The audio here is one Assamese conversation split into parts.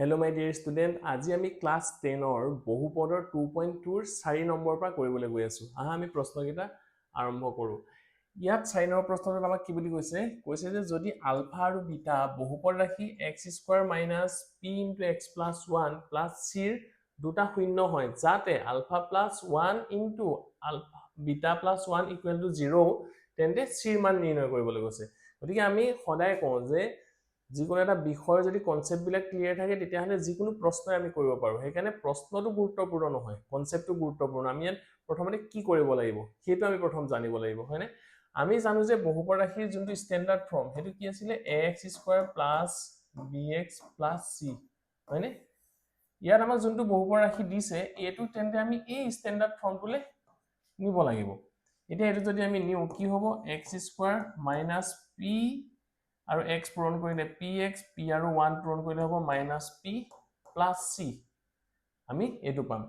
Hello my dear student, আজি আমি ক্লাস 10 ৰ বহুপদৰ 2.2 ৰ 4 নম্বৰ পৰা কৰিবলৈ গৈ আছো। আহা আমি প্ৰশ্নকেইটা আৰম্ভ কৰো। ইয়াত 4 নম্বৰ প্ৰশ্নটোত আমাক কি বুলি কৈছে? কৈছে যে যদি আলফা আৰু বিটা বহুপদ ৰাশি x² - p * x + 1 + c ৰ দুটা শূন্য হয় যাতে আলফা + 1 * আলফা বিটা + 1 = 0 তেন্তে c ৰ মান নিৰ্ণয় কৰিবলৈ কৈছে। গতিকে আমি সদায় কওঁ যে যিকোনো এটা বিষয়ৰ যদি কনসেপ্ট বিলাক ক্লিয়াৰ থাকে তেতিয়া হলে যিকোনো প্ৰশ্নই আমি কৰিব পাৰো। সেইকাৰণে প্ৰশ্নটো গুৰুত্বপূৰ্ণ নহয়, কনসেপ্টটো গুৰুত্বপূৰ্ণ। আমি ইয়াত প্ৰথমতে কি কৰিব লাগিব সেইটো আমি প্ৰথম জানিব লাগিব, হয়নে? আমি জানো যে বহুপদ ৰাশিৰ যোনটো ষ্টেণ্ডাৰ্ড ফৰ্ম সেইটো কি আছিলে ax² + bx + c, হয়নে? ইয়াত আমাক যোনটো বহুপদ ৰাশি দিছে এইটো তেন্তে আমি এই ষ্টেণ্ডাৰ্ড ফৰ্মটোলে নিব লাগিব। এতিয়া এইটো যদি আমি নিও কি হ'ব x² - p আৰু x পূৰণ কৰিলে px, p আৰু 1 পূৰণ কৰিলে হ'ব -p + c। আমি এইটো পাম।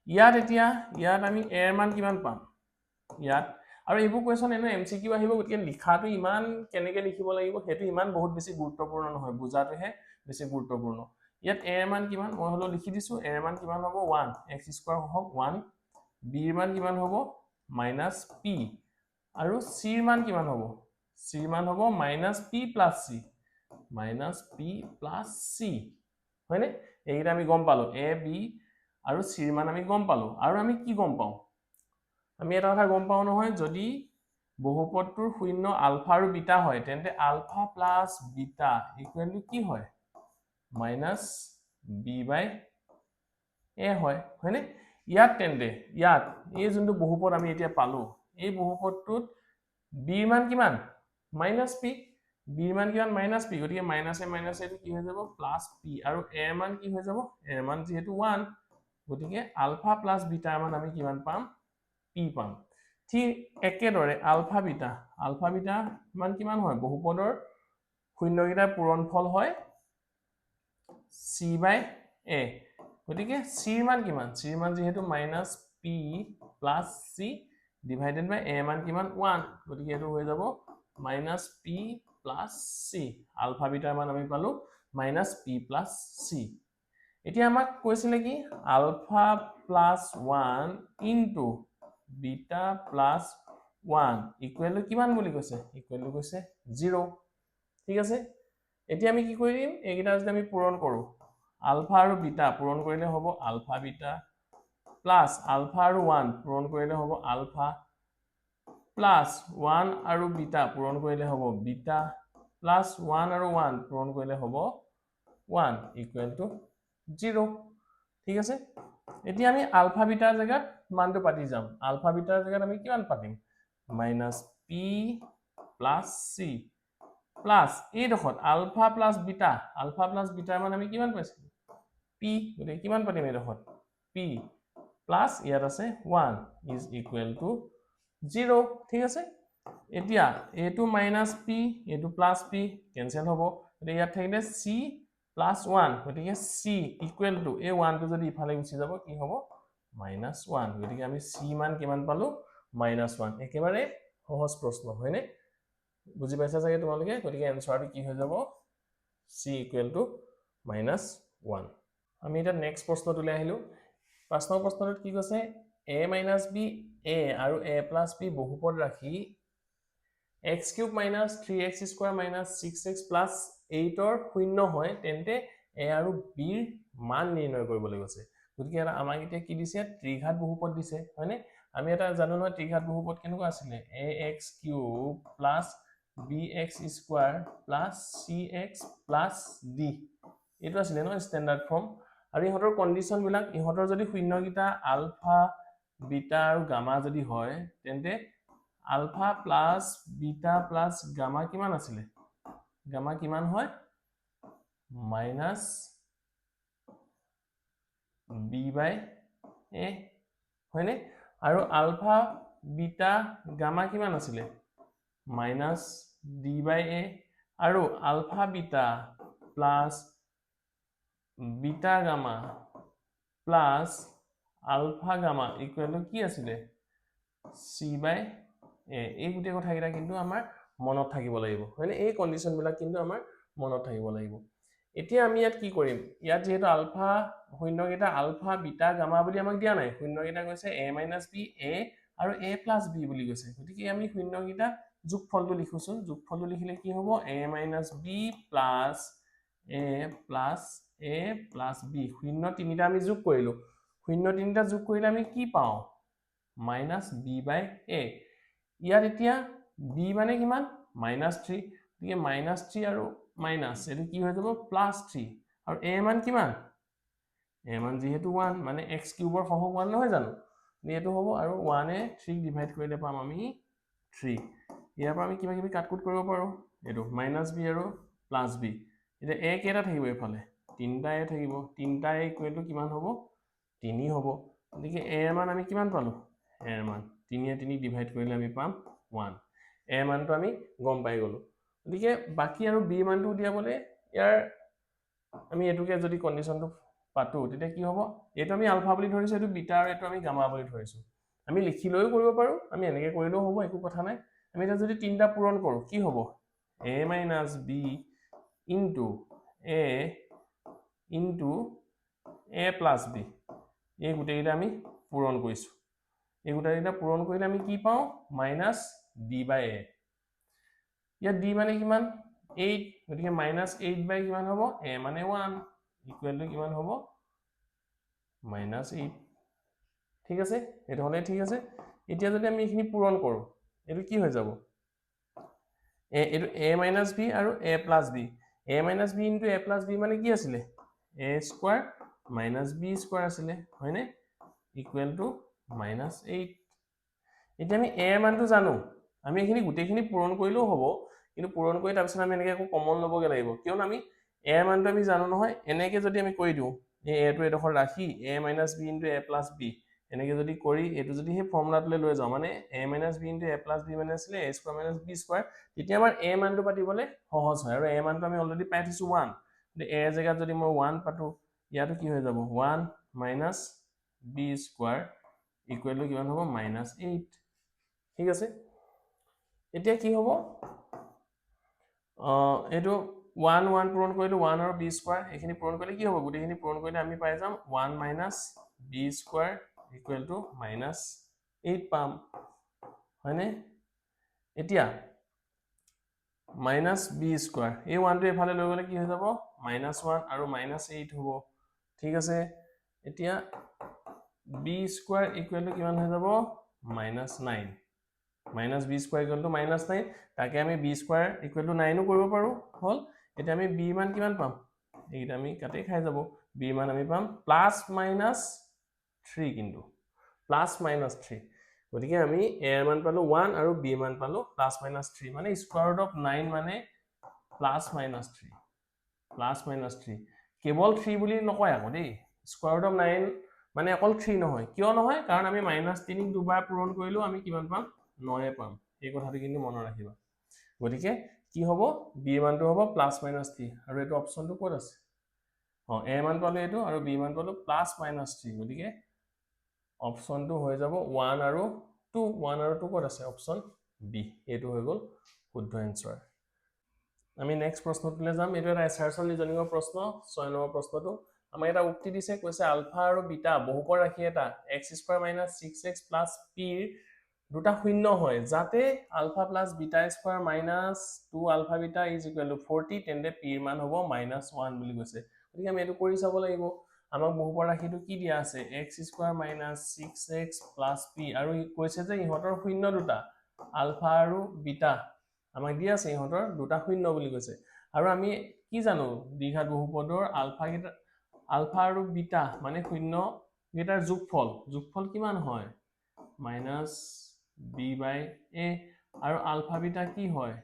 ইয়াত আমি a ৰ মান কিমান পাম? ইয়াত আৰু এইবোৰ কোৱেশ্যন এনে এমসিকিউ আহিব, গতিকে লিখাটো ইমান কেনেকৈ লিখিব লাগিব সেইটো ইমান বহুত বেছি গুৰুত্বপূৰ্ণ নহয়, বুজাটোহে বেছি গুৰুত্বপূৰ্ণ। ইয়াত a ৰ মান কিমান মই হলো লিখি দিছো। a ৰ মান কিমান হ'ব 1, x² হওক 1, b ৰ মান কিমান হ'ব -p আৰু c ৰ মান কিমান হ'ব? c ৰ মান হ'ব -p + c, -p + c, হয়নে? এইকেইটা আমি গম পালো, a b আৰু c ৰ মান আমি গম পালো। আৰু আমি কি গম পাওঁ? আমি এটা কথা গম পাওঁ নহয়, যদি বহুপদটোৰ শূন্য আলফা আৰু বিটা হয় তেন্তে alpha plus beta equal to কি হয়? -b/a হয়, হয়নে? ইয়াত তেন্তে এই যোনটো বহুপদ আমি এতিয়া পালো এই বহুপদটোত b ৰ মান কিমান? -p, b ৰ মান কিমান? -p, গতিকে - এইটো কি হৈ যাব +p আৰু a ৰ মান কি হৈ যাব? a ৰ মান যিহেতু 1 গতিকে আলফা প্লাস বিটাৰ মান আমি কিমান পাম? p পাম। ঠিক একেদৰে আলফা বিটা মান কিমান হয়? বহুপদৰ শূন্যকেইটাৰ পূৰণফল হয় c/a, গতিকে c ৰ মান কিমান? c ৰ মান যিহেতু -p + c divided by a মান কিমান? 1, গতিকে এইটো হৈ যাব -p + c। আলফা বিটাৰ মান আমি পালো -p + c। এতিয়া আমাক কৈছিলে কি আলফা + 1 * বিটা + 1 ইকুৱেল টু কিমান বুলি কৈছে? ইকুৱেল টু কৈছে 0, ঠিক আছে? এতিয়া আমি কি কৰিম? এইকেইটা যদি আমি পূৰণ কৰো, আলফা আৰু বিটা পূৰণ কৰিলে হ'ব আলফা বিটা প্লাস আলফা আৰু 1 পূৰণ কৰিলে হ'ব আলফা প্লাস 1 আৰু বিটা পূৰণ কৰিলে হ'ব বিটা প্লাস 1 আৰু 1 পূৰণ কৰিলে হ'ব 1 ইকুৱেল টু 0, ঠিক আছে? এতিয়া আমি আলফা বিটাৰ জায়গাত মানটো পাতি যাম। আলফা বিটাৰ জায়গাত আমি কিমান পাতিম? -p + c প্লাস এইডোখৰত আলফা প্লাস বিটাৰ মান আমি কিমান পাইছিলো? p, গতিকে কিমান পাতিম এইডোখৰত? p প্লাস ইয়াত আছে 1 ইজ ইকুৱেল টু 0, ঠিক আছে? এতিয়া এইটো -p এইটো +p কেনসেল হ'ব, গতিকে ইয়াত থাকিলে c + 1, গতিকে c ইকুৱেল টু এই 1 টো যদি ইফালে গুচি যাব কি হ'ব? -1, গতিকে আমি c মান কিমান পালো? -1। একেবাৰে সহজ প্ৰশ্ন, হয়নে? বুজি পাইছা চাগে তোমালোকে? গতিকে এনসাৰটো কি হৈ যাব? c equal to -1। আমি এটা নেক্সট প্ৰশ্নটোলৈ আহিলো। 5 নম্বৰ প্ৰশ্নটোত কি কৈছে? a - b a আৰু a + b বহুপদ ৰাশি x³ - 3x² - 6x + 8 ৰ শূন্য হয় তেন্তে a আৰু b ৰ মান নিৰ্ণয় কৰিবলৈ কৈছে। গতিকে আমাক এতিয়া কি দিছে? ত্ৰিঘাত বহুপদ দিছে, হয়নে? আমি এটা জানো নহয় ত্ৰিঘাত বহুপদ কেনেকুৱা আছিলে? ax³ + bx² + cx + d, এইটো আছিলে ন ষ্টেণ্ডাৰ্ড ফৰ্ম। আৰু ইহঁতৰ কণ্ডিশ্যন বিলাক, ইহঁতৰ যদি শূন্যকেইটা আলফা বিটা আৰু গামা যদি হয় তেন্তে alpha plus beta plus gamma কিমান আছিলে? গামা কিমান হয়? -b/a, হয়নে? আৰু আলফা বিটা গামা কিমান আছিলে? -d/a আৰু alpha beta plus beta gamma plus alpha gamma equal to কি আছিলে? c/a। এই গোটেই কথাকেইটা কিন্তু আমাৰ মনত থাকিব লাগিব, হয়নে? এই কণ্ডিশ্যন বিলাক কিন্তু আমাৰ মনত থাকিব লাগিব। এতিয়া আমি ইয়াত কি কৰিম ইয়াত যেহেতু আলফা শূন্যকেইটা আলফা বিটা গামা বুলি আমাক দিয়া নাই শূন্যকেইটা কৈছে a - b a আৰু a + b বুলি কৈছে গতিকে আমি শূন্যকেইটা যোগফলটো লিখোছো যোগফলটো লিখিলে কি হ'ব a - b plus a plus a plus b শূন্য তিনিটা আমি যোগ কৰিলো শূন্য তিনিটা যোগ কৰিলে আমি কি পাওঁ -b/a ইয়াত এতিয়া b মানে কিমান -3 গতিকে -3 আৰু মাইনাস এটো কি হৈ যাব +3 আৰু a মান কিমান a মান যেহেতু 1 মানে x কিউবৰ সহগ 1 নহয় জানো এটো হ'ব আৰু 1 এ 3 ডিভাইড কৰিলে পাম আমি 3 ইয়াৰ পৰা আমি কিবা কিবি কাটকুট কৰিব পাৰো এটো -b আৰু +b এতিয়া a কেটা থাকিব এফালে 3টা a থাকিব 3টা a ইকুৱেল টু কিমান হ'ব 3 হ'ব গতিকে a এর মান আমি কিমান পালো a এর মান 3 এ 3 ডিভাইড কৰিলে আমি পাম 1 a মানটো আমি গম পাই গলো গতিকে বাকি আৰু b মানটো দিয়াবলে ইয়াৰ আমি এটুকে যদি কন্ডিশনটো পাতো তেতিয়া কি হ'ব এটো আমি আলফা বুলি ধৰিছো এটো বিটা আৰু এটো আমি গামা বুলি ধৰিছো আমি লিখি লৈও কৰিব পাৰো আমি এনেকে কৰিলেও হ'ব একো কথা নাই আমি এটা যদি তিনটা পূৰণ কৰো কি হ'ব a - b into a into a plus b এই গুটেইটা আমি পূৰণ কৰিছো এই গুটেইটা পূৰণ কৰিলে আমি কি পাও -d/a ইয়াত d মানে কিমান 8 গতিকে -8 বাই কিমান হ'ব a মানে 1 ইকুৱেল টু কিমান হ'ব -8 ঠিক আছে এটা হলে ঠিক আছে এতিয়া যদি আমি এখিনি পূৰণ কৰো এটো কি হৈ যাব এটো a - b আৰু a + b a - b into a + b মানে কি আছিলে a square - b square আছিলে হয়নে ইকুৱেল টু -8 এতিয়া আমি a এৰ মানটো জানো আমি এখিনি গুটেইখিনি পূৰণ কৰিলেও হ'ব কিন্তু পূৰণ কৰি তাৰ পিছত আমি এনেকে একো কমন লবগে লাগিব কিয়নো আমি a এর মানটো আমি জানো নহয় এনেকে যদি আমি কৰি দিও এই a টো এডখৰ ৰাখি a - b into a + b এনেকে যদি কৰি এটো যদি হে ফৰ্মুলাটোলে লৈ যাও মানে a - b into a + b মানে আছিলে a square - b square তেতিয়া আমাৰ a মানটো পাতিবলে সহজ হয় আৰু a মানটো আমি অলৰেডি পাই থৈছো 1 কিন্তু a এর জায়গাত যদি মই 1 পাতো ইয়াটো কি হৈ যাব 1 - b square ইকুৱেল টু কিমান হ'ব -8 ঠিক আছে এতিয়া কি হ'ব এটো 1 1 পূৰণ কৰিলো 1 আৰু b স্কয়াৰ এখিনি পূৰণ কৰিলে কি হ'ব গুটেইখিনি পূৰণ কৰিলে আমি পাই যাম 1 - b স্কয়াৰ ইকুৱেল টু -8 পাম হয়নে এতিয়া -b স্কয়াৰ এই 1 টো এফালে লৈ গলে কি হৈ যাব -1 আৰু -8 হ'ব ঠিক আছে এতিয়া b স্কয়াৰ ইকুৱেল টু কিমান হৈ যাব -9 -b স্কয়াৰ ইকুৱেল টু -9 তাকে আমি b স্কয়াৰ ইকুৱেল টু 9 ও কৰিব পাৰো হল এটা আমি b মান কিমান পাম এইটা আমি কাটে খাই যাব b মান আমি পাম +-3 কিন্তু +-3 গতিকে আমি a এর মান পালো 1 আৰু b মান পালো +-3 মানে স্কয়াৰ ৰুট অফ 9 মানে +-3 কেৱল 3 বুলি নকয় আকৌ দেই স্কয়াৰ ৰুট অফ 9 মানে অকল 3 নহয় কিয় নহয় কাৰণ আমি -3 ক দুবাৰ পূৰণ কৰিলো আমি কিমান পাম 9 পাম এই কথাটো কিন্তু মনত ৰাখিবা গতিকে কি হ'ব b মানটো হ'ব +-3 আৰু এটো অপচনটো ক'ত আছে a মান পালো এটো আৰু b মান পালো +-3 গতিকে অপচনটো হৈ যাব 1 আৰু 2 1 আৰু 2 ক'ত আছে অপচন b এটো হৈ গল শুদ্ধ এনসাৰ আমি নেক্সট প্ৰশ্নটোলে যাম এটো এটা এছাৰছন ৰিজনিংৰ প্ৰশ্ন 6 নম্বৰ প্ৰশ্নটো আমাৰ এটা উক্তি দিছে কৈছে আলফা আৰু বিটা বহুপদ ৰাশি এটা x² - 6x + p দুটা শূন্য হয় যাতে alpha plus beta square minus 2 alpha beta is equal to 40 তেন্তে p এর মান হ'ব -1 বুলি কৈছে গতিকে আমি এটো কৰি চাব লাগিব আমাক বহুপদ ৰাশিটো কি দিয়া আছে x² - 6x + p আৰু কৈছে যে ইহতৰ শূন্য দুটা আলফা আৰু বিটা আমাক দিয়া আছে ইহতৰ দুটা শূন্য বুলি কৈছে আৰু আমি কি জানো দ্বিঘাত বহুপদৰ আলফা আৰু বিটা মানে শূন্য গেটাৰ যোগফল কিমান হয় -b/a আৰু আলফা বিটা কি হয়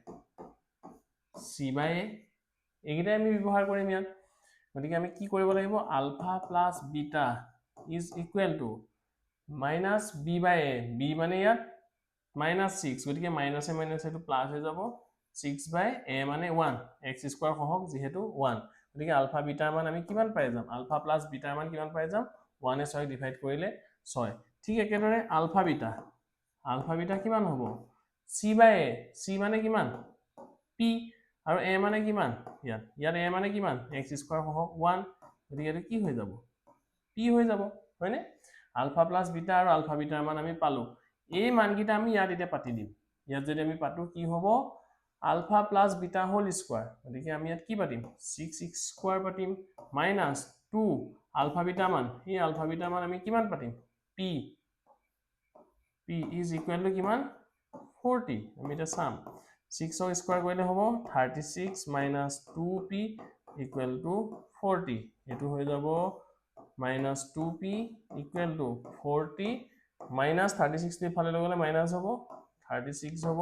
c/a এইকেইটা আমি ব্যৱহাৰ কৰিম ইয়াত গতিকে আমি কি কৰিব লাগিব alpha plus beta is equal to -b/a b মানে ইয়াত -6 গতিকে মাইনাসে মাইনাসে এটো প্লাস হৈ যাব 6/a মানে 1 x² সহগ যেহেতু 1 গতিকে আলফা বিটাৰ মান আমি কিমান পাই যাম আলফা প্লাস বিটাৰ মান কিমান পাই যাম 1 এ 6 ডিভাইড কৰিলে 6 ঠিক একেদৰে আলফা বিটা কিমান হ'ব c/a c মানে কিমান p আৰু a মানে কিমান ইয়াত a মানে কিমান x স্কয়াৰ সহক 1 গতিকে এটো কি হৈ যাব p হৈ যাব হয়নে আলফা প্লাস বিটা আৰু আলফা বিটাৰ মান আমি পালো এই মানকিটা আমি ইয়াত এতিয়া পাতি দিম ইয়াত যদি আমি পাতো কি হ'ব alpha plus beta whole square গতিকে আমি ইয়াত কি পাতিম 6x স্কয়াৰ পাতিম মাইনাস 2 আলফা বিটা মান এই আলফা বিটা মান আমি কিমান পাতিম p is equal to কিমান 40 আমি এটা সাম 6 ৰ স্কয়াৰ কৰিলে হ'ব 36 minus 2p equal to 40 এটো হৈ যাব minus 2p equal to 40 minus 36 টো ফালে লগালে মাইনাস হ'ব 36 হ'ব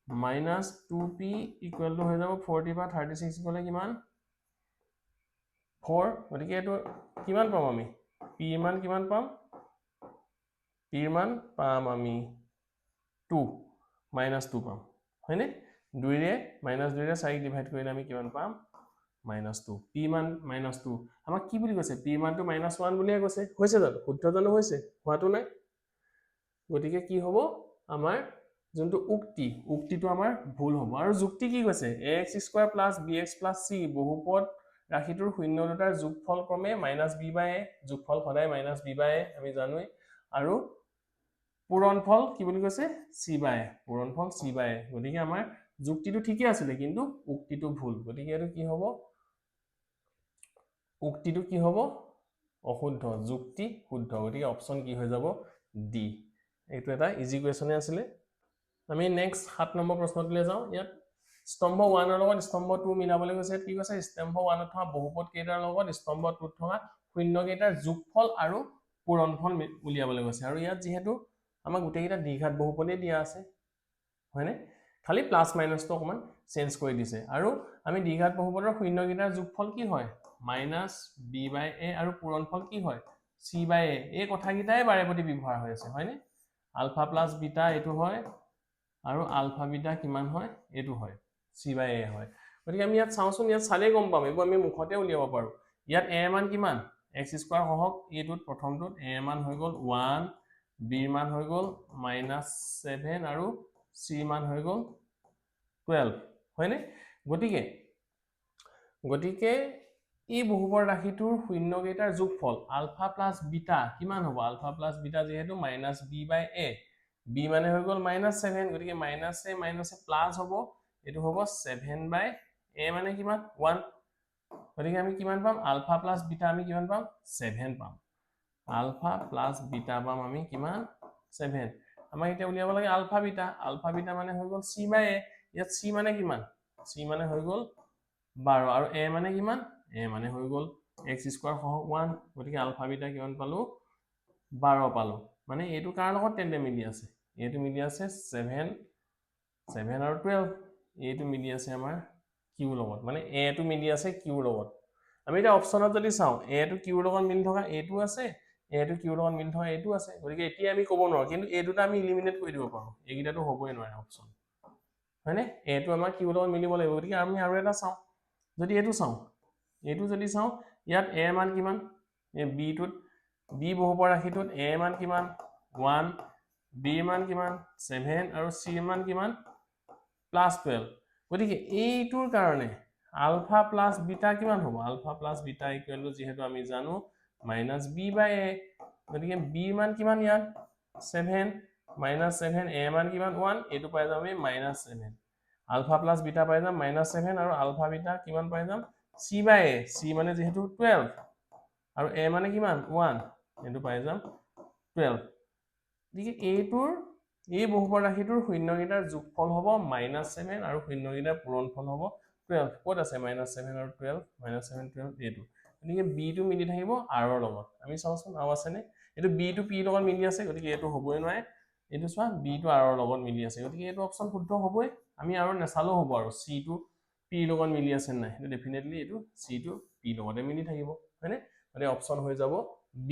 minus 2p equal to হৈ যাব 40 বা 36 গলে কিমান 4 গতিকে এটো কিমান পাম আমি p মান কিমান পাম p মান পাম আমি 2 minus 2 পাম হয়নে 2 ৰে minus 2 ৰে 4 ডিভাইড কৰিলে আমি কিমান পাম minus 2 p মান minus 2 আমাক কি বুলি কৈছে p মানটো minus 1 বুলিয়ে কৈছে হৈছে জানো শুদ্ধ জানো হৈছে হোৱাটো নাই গতিকে কি হ'ব আমাৰ যোনটো উক্তিটো আমাৰ ভুল হ'ব আৰু যুক্তি কি কৈছে ax স্কয়াৰ bx c বহুপদ ৰাশিটোৰ শূন্য দুটাৰ যোগফল ক্ৰমে -b/a যোগফল সদায় -b/a আমি জানোই আৰু পূৰণফল কি বুলি কৈছে c/a পূৰণফল c/a গতিকে আমাৰ যুক্তিটো ঠিকই আছিল কিন্তু উক্তিটো ভুল গতিকে এটো কি হ'ব উক্তিটো কি হ'ব অশুদ্ধ যুক্তি শুদ্ধ গতিকে অপচন কি হৈ যাব ডি এইটো এটা ইজি কোৱেশ্চনে আছিল আমি নেক্সট 7 নম্বৰ প্ৰশ্নটোলৈ যাওঁ ইয়াত স্তম্ভ 1 ৰ লগত স্তম্ভ 2 মিলাবলৈ কৈছে কি কৈছে স্তম্ভ 1 ত থকা বহুপদ কেইটাৰ লগত স্তম্ভ 2 ত থকা শূন্য কেইটাৰ যোগফল আৰু পূৰণফল উলিয়াবলৈ কৈছে আৰু ইয়াত যেহেতু আমাক গোটেইটা দ্বিঘাত বহুপদে দিয়া আছে হয়নে খালি প্লাস মাইনাসটো অকমান চেঞ্জ কৰি দিছে আৰু আমি দ্বিঘাত বহুপদৰ শূন্য কেইটাৰ যোগফল কি হয় -b/a আৰু পূৰণফল কি হয় c/a এই কথাকিটাই বাৰে প্ৰতি ব্যৱহাৰ হৈ আছে হয়নে আলফা প্লাস বিটা এটো হয় আৰু আলফা বিটা কিমান হয় এটো হয় c/a হয় গতিকে আমি ইয়াত চাওঁচোন ইয়াত চালে গম পাম এবোৰ আমি মুখতে উলিয়াব পাৰো ইয়াত a মান কিমান x স্কয়াৰ হওক এটোত প্ৰথমটোত a মান হৈ গল 1 b মান হৈ গল -7 আৰু c মান হৈ গল 12 হয়নে গতিকে এই বহুপদ ৰাশিটোৰ শূন্য কেইটাৰ যোগফল আলফা প্লাস বিটা কিমান হ'ব আলফা প্লাস বিটা যেহেতু -b/a b মানে হৈ গল -7 গতিকে -a প্লাস হ'ব এটো হ'ব 7/a মানে কিমান 1 গতিকে আমি কিমান পাম আলফা প্লাস বিটা আমি কিমান পাম 7 পাম আলফা প্লাস বিটা পাম আমি কিমান 7 আমাক এটা উলিয়াব লাগে আলফা বিটা মানে হৈ গল c/a ইয়াত c মানে কিমান c মানে হৈ গল 12 আৰু a মানে কিমান a মানে হৈ গল x স্কয়াৰ সহ 1 গতিকে আলফা বিটা কিমান পালো 12 পালো মানে এটো কাৰ লগত তেন্তে মিলি আছে এটো মিলি আছে 7 আৰু 12 এটো মিলি আছে আমাৰ q লগত মানে a টো মিলি আছে q লগত আমি এটা অপচনত যদি চাও a টো q লগত মিলি থকা এটো আছে a টো q লগত মিলি থকা এটো আছে গতিকে এতিয়া আমি ক'ব নোৱাৰো কিন্তু এই দুটা আমি এলিমিনেট কৰি দিব পাৰো এইকিটাটো হ'বই নোৱাৰে অপচন হয়নে a টো আমাৰ q লগত মিলিব লাগিব গতিকে আমি আৰু এটা চাও যদি এটো যদি চাও ইয়াত a মান কিমান এই b টোত b বহুপদ ৰাশিটোত a মান কিমান 1 b মান কিমান 7 আৰু c মান কিমান +12 গতিকে এইটোৰ কাৰণে আলফা প্লাস বিটা কিমান হ'ব alpha plus beta equal to যেহেতু আমি জানো -b/a গতিকে b মান কিমান ইয়াত 7 -7 a মান কিমান 1 এটো পাই যাম আমি -7 আলফা প্লাস বিটা পাই যাম -7 আৰু আলফা বিটা কিমান পাই যাম c/a c মানে যেহেতু 12 আৰু a মানে কিমান 1 এটো পাই যাম 12 গতিকে এইটোৰ এই বহুপদ ৰাশিটোৰ শূন্য কেইটাৰ যোগফল হ'ব -7 আৰু শূন্য কেইটাৰ পূৰণফল হ'ব 12 ক'ত আছে -7 আৰু 12 -7 12 এটো গতিকে b টো মিলি থাকিব r ৰ লগত আমি চাওচোন আও আছে নে এটো b টো p লগত মিলি আছে গতিকে এটো হ'বই নোৱাৰে এটো চোৱা b টো r ৰ লগত মিলি আছে গতিকে এটো অপচন শুদ্ধ হ'বই আমি আৰু নেচালো হ'ব আৰু c টো p লগত মিলি আছে নাই এটো ডেফিনেটলি এটো c টো p লগতে মিলি থাকিব হয়নে মানে অপচন হৈ যাব b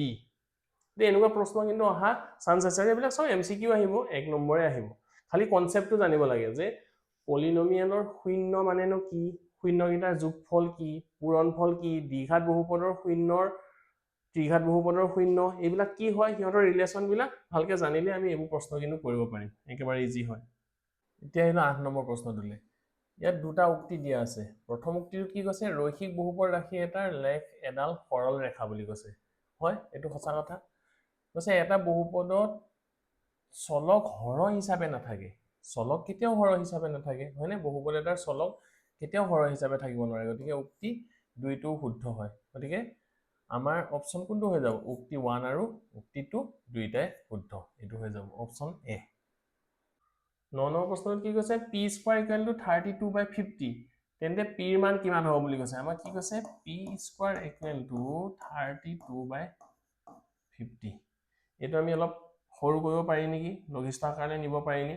দে এনেকুৱা প্ৰশ্ন কিন্তু অহা চান্স আছে এইবিলাক সব এমসিকিউ আহিব এক নম্বৰে আহিব খালি কনসেপ্টটো জানিব লাগে যে পলিনোমিয়ালৰ শূন্য মানেনো কি শূন্য কেইটাৰ যোগফল কি পূৰণফল কি দ্বিঘাত বহুপদৰ শূন্যৰ ত্ৰিঘাত বহুপদৰ শূন্য এইবিলাক কি হয় সিহঁতৰ ৰিলেচন বিলাক ভালকে জানিলে আমি এইবোৰ প্ৰশ্ন কিন্তু কৰিব পাৰিম একেবাৰে ইজি হয় এতিয়া আহিলো 8 নম্বৰ প্ৰশ্নটোলে ইয়াত দুটা উক্তি দিয়া আছে প্ৰথম উক্তিটো কি কৈছে ৰৈখিক বহুপদ ৰাশি এটাৰ লেখ এডাল সৰল ৰেখা বুলি কৈছে হয় এটো সঁচা কথা কৈছে এটা বহুপদত চলক হৰ হিচাপে নাথাকে চলক কেতিয়াও হৰ হিচাপে নাথাকে হয়নে বহুপদ এটাৰ চলক কেতিয়াও হৰ হিচাপে থাকিব নোৱাৰে গতিকে উক্তি দুইটো শুদ্ধ হয় গতিকে আমাৰ অপচন কোনটো হৈ যাব উক্তি 1 আৰু উক্তি 2 দুইটাই শুদ্ধ এটো হৈ যাব অপচন এ 9 নম্বৰ প্ৰশ্নত কি কৈছে p স্কয়াৰ ইকুৱেল টু 32/50 তেন্তে p ৰ মান কিমান হ'ব বুলি কৈছে আমাক কি কৈছে p স্কয়াৰ ইকুৱেল টু 32/50 এটো আমি অলপ সৰু কৰিব পাৰি নেকি লঘিষ্ঠ আকাৰলৈ নিব পাৰি নি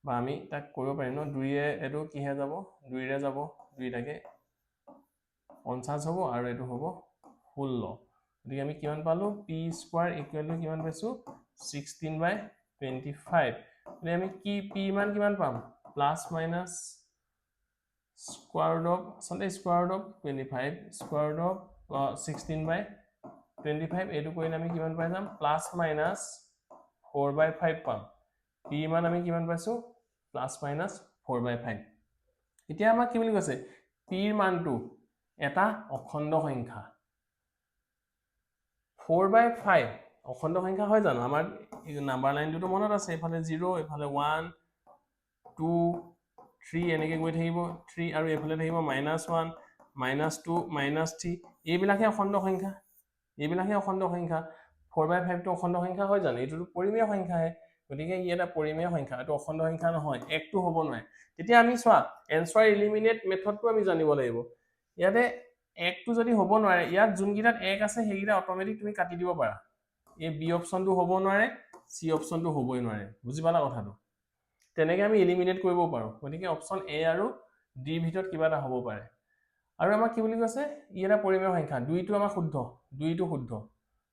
বা আমি তাক কৰিব পাৰিম ন 2 এ এটো কিহে যাব 2 ৰে যাব 2 টাকে 50 হ'ব আৰু এটো হ'ব 16 গতিকে আমি কিমান পালো p স্কয়াৰ ইকুৱেল টু কিমান পাইছো 16/25 মানে আমি কি p মান কিমান পাম plus minus square root of আসলে square root of 25 square root of 16/25 এটো কৰিলে আমি কিমান পাই যাম প্লাস মাইনাস 4/5 পাম p মান আমি কিমান পাইছো প্লাস মাইনাস 4/5 এতিয়া আমাক কি বুলি কৈছে p ৰ মানটো এটা অখণ্ড সংখ্যা 4/5 অখণ্ড সংখ্যা হয় জানো আমাৰ নাম্বাৰ লাইনটো মনত আছে এফালে 0 এফালে 1 2 3 এনেকে গৈ থাকিব 3 আৰু এফালে থাকিব -1 -2 -3 এইবিলাকে অখণ্ড সংখ্যা 4/5 টো অখণ্ড সংখ্যা হয় জানো এটো পৰিমেয় সংখ্যা হে গতিকে ই এটা পৰিমেয় সংখ্যা এটো অখণ্ড সংখ্যা নহয় একটো হ'ব নোৱাৰে তেতিয়া আমি চোৱা এনসাৰ এলিমিনেট মেথডটো আমি জানিব লাগিব ইয়াতে একটো যদি হ'ব নোৱাৰে ইয়াত যোনকিটাত এক আছে সেইকিটা অটোমেটিক তুমি কাটি দিব পাৰা এই বি অপচনটো হ'ব নোৱাৰে সি অপচনটো হ'বই নোৱাৰে বুজি পালা কথাটো তেনেকে আমি এলিমিনেট কৰিব পাৰো গতিকে অপচন এ আৰু ডি ভিতৰত কিবা এটা হ'ব পাৰে আৰু আমাক কি বুলি কৈছে ই এটা পৰিমেয় সংখ্যা দুইটো আমাৰ শুদ্ধ দুইটো শুদ্ধ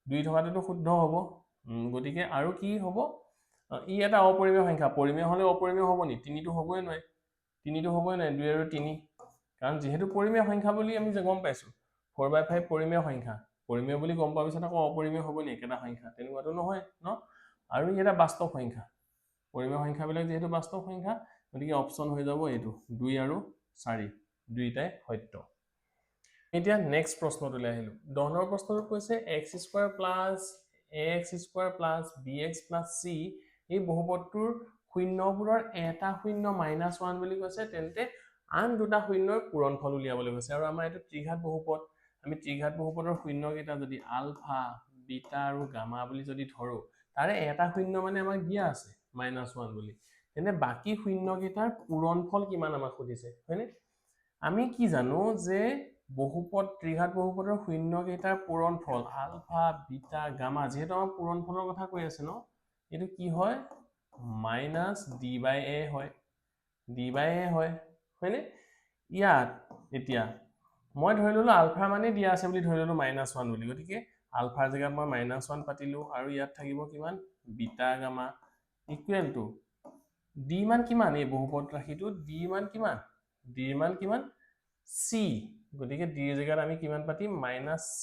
দুই থকাটো শুদ্ধ হ'ব গতিকে আৰু কি হ'ব ই এটা অপৰিমেয় সংখ্যা পৰিমেয় হলে অপৰিমেয় হ'ব নি তিনিটো হ'বই নোৱাৰে দুই আৰু তিনি কাৰণ যেহেতু পৰিমেয় সংখ্যা বুলি আমি যে গম পাইছো 4/5 পৰিমেয় সংখ্যা পৰিমেয় বুলি গম পোৱাৰ পিছত আকৌ অপৰিমেয় হ'ব নি একেটা সংখ্যা তেনেকুৱাটো নহয় ন আৰু ই এটা বাস্তৱ সংখ্যা পৰিমেয় সংখ্যাবিলাক যেহেতু বাস্তৱ সংখ্যা গতিকে অপচন হৈ যাব এইটো 2 আৰু 4 দুইটাই সত্য এতিয়া নেক্সট প্ৰশ্নটোলৈ আহিলো 10 নম্বৰ প্ৰশ্নটো কৈছে x² + ax² + bx + c এই বহুপদটোৰ শূন্যবোৰৰ এটা শূন্য -1 বুলি কৈছে তেন্তে আন দুটা শূন্যৰ পূৰণফল উলিয়াবলৈ কৈছে আৰু আমাৰ এটো ত্ৰিঘাত বহুপদ আমি ত্ৰিঘাত বহুপদৰ শূন্য কেইটা যদি আলফা বিটা আৰু গামা বুলি যদি ধৰো তাৰে এটা শূন্য মানে আমাক দিয়া আছে -1 বুলি তেনে বাকি শূন্য কেইটাৰ পূৰণফল কিমান আমাক সুধিছে হয়নে আমি কি জানো যে বহুপদ ত্ৰিঘাত বহুপদৰ শূন্য কেইটাৰ পূৰণফল আলফা বিটা গামা যেহেতু আমাৰ পূৰণফলৰ কথা কৈ আছে ন এটো কি হয় -d/a হয় d/a হয় হয়নে ইয়াত এতিয়া মই ধৰি ললো আলফা মানে দিয়া আছে বুলি ধৰি ললো -1 বুলি গতিকে আলফাৰ জায়গাত মই -1 পাতিলো আৰু ইয়াত থাকিব কিমান beta gamma equal to d মান কিমান এই বহুপদ ৰাশিটো d মান কিমান d মান কিমান c গতিকে d ৰ জায়গাত আমি কিমান পাতিম -c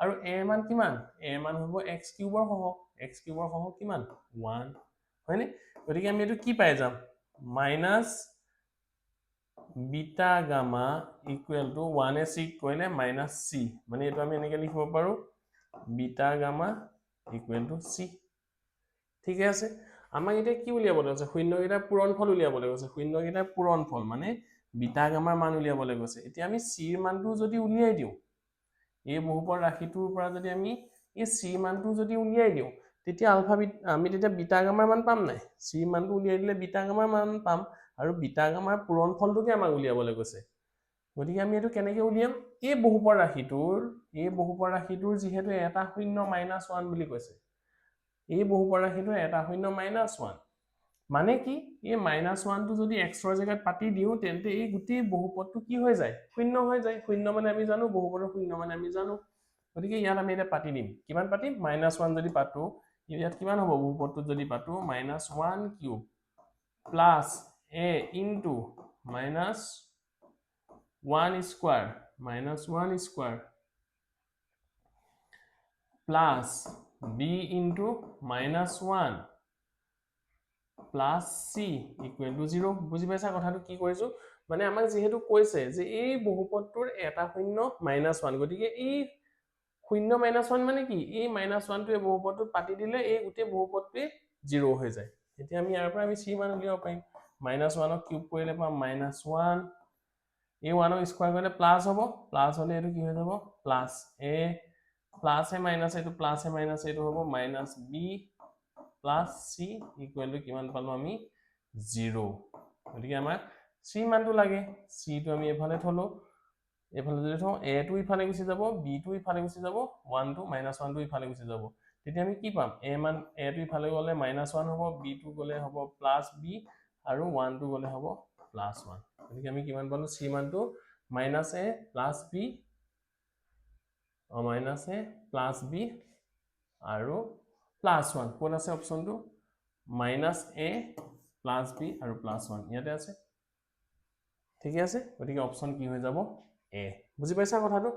আৰু a মান কিমান a মান হ'ব x³ ৰ সহগ কিমান 1 হয়নে গতিকে আমি এটো কি পাই যাম minus beta gamma equal to 1 c কৰিলে -c মানে এটো আমি এনেকে লিখিব পাৰো beta gamma equal to c ঠিক আছে আমাক এটা কি উলিয়াবলৈ আছে শূন্যকেইটাৰ পূৰণফল উলিয়াবলৈ আছে শূন্যকেইটাৰ পূৰণফল মানে বিটা গামাৰ মান উলিয়াবলৈ গৈছে এতিয়া আমি c ৰ মানটো যদি উলিয়াই দিও এই বহুপদ ৰাশিটোৰ পৰা যদি আমি এই c মানটো যদি উলিয়াই দিও তেতিয়া আলফা আমি তেতিয়া বিটা গামাৰ মান পাম নাই c মানটো উলিয়াই দিলে বিটা গামাৰ মান পাম আৰু বিটা গামাৰ পূৰণফলটোকে আমাক উলিয়াবলৈ গৈছে গতিকে আমি এটো কেনেকৈ উলিয়াম এই বহুপদ ৰাশিটোৰ যেহেতু এটা শূন্য -1 বুলি কৈছে এই বহুপদ ৰাশিটোৰ এটা শূন্য -1 মানে কি এই -1 টো যদি x ৰ জায়গাত পাতি দিও তেন্তে এই গুটি বহুপদটো কি হৈ যায় শূন্য হৈ যায় শূন্য মানে আমি জানো বহুপদৰ শূন্য মানে আমি জানো গতিকে ইয়াত আমি এটা পাতি দিম কিমান পাতিম -1 যদি পাতো ইয়াত কিমান হ'ব বহুপদটো যদি পাতো -1³ plus a into -1² plus b into -1 plus c equal to 0 বুজি পাইছা কথাটো কি কৰিছো মানে আমাক যেহেতু কৈছে যে এই বহুপদটোৰ এটা শূন্য -1 গতিকে এই শূন্য -1 মানে কি এই -1টোৱে বহুপদটোত পাতি দিলে এই গোটেই বহুপদটোৱে 0 হৈ যায় এতিয়া আমি ইয়াৰ পৰা আমি c মান উলিয়াব পাৰিম -1 ক কিউব কৰিলে পাম -1 এই 1 ক স্কয়াৰ কৰিলে প্লাস হ'ব প্লাস হলে এটো কি হৈ যাব plus a plus A minus এটো প্লাস এ মাইনাস এটো হ'ব -b plus c equal to কিমান পালো আমি 0 গতিকে আমাৰ c মানটো লাগে c টো আমি এফালে থলো এফালে যদি থওঁ a টো ইফালে গুচি যাব b টো ইফালে গুচি যাব 1 টো -1 টো ইফালে গুচি যাব তেতিয়া আমি কি পাম a মান a টো ইফালে গলে -1 হ'ব b টো গলে হ'ব +b আৰু 1 টো গলে হ'ব +1 গতিকে আমি কিমান পালো c মানটো -a + b -a + b আৰু +1 কোন আছে অপচনটো -a + b আৰু +1 ইয়াতে আছে ঠিক আছে গতিকে অপচন কি হৈ যাব a বুজি পাইছা কথাটো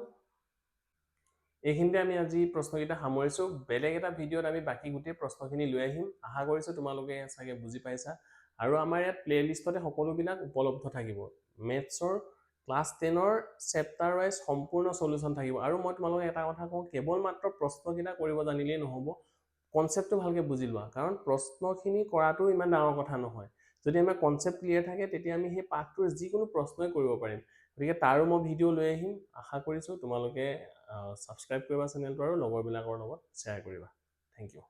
এইখিনিতে আমি আজি প্ৰশ্নকেইটা সামৰিছো বেলেগ এটা ভিডিঅত আমি বাকি গোটেই প্ৰশ্নখিনি লৈ আহিম আশা কৰিছো তোমালোকে চাগে বুজি পাইছা আৰু আমাৰ ইয়াত প্লেলিষ্টতে সকলোবিলাক উপলব্ধ থাকিব মেথছৰ ক্লাস 10 ৰ চেপ্টাৰ ওয়াইজ সম্পূৰ্ণ সলিউশন থাকিব আৰু মই তোমালোকে এটা কথা কওঁ কেৱল মাত্ৰ প্ৰশ্নকেইটা কৰিব জানিলেই নহব কনসেপ্টটো ভালকে বুজি লোৱা কাৰণ প্ৰশ্নখিনি কৰাটো ইমান ডাঙৰ কথা নহয় যদি আমাৰ কনসেপ্ট ক্লিয়াৰ থাকে তেতিয়া আমি সেই পাঠটোৰ যিকোনো প্ৰশ্নই কৰিব পাৰিম গতিকে তাৰো মই ভিডিঅ লৈ আহিম আশা কৰিছো তোমালোকে সাবস্ক্ৰাইব কৰিবা চেনেলটো আৰু লগৰবিলাকৰ লগত শ্বেয়াৰ কৰিবা থ্যাংক ইউ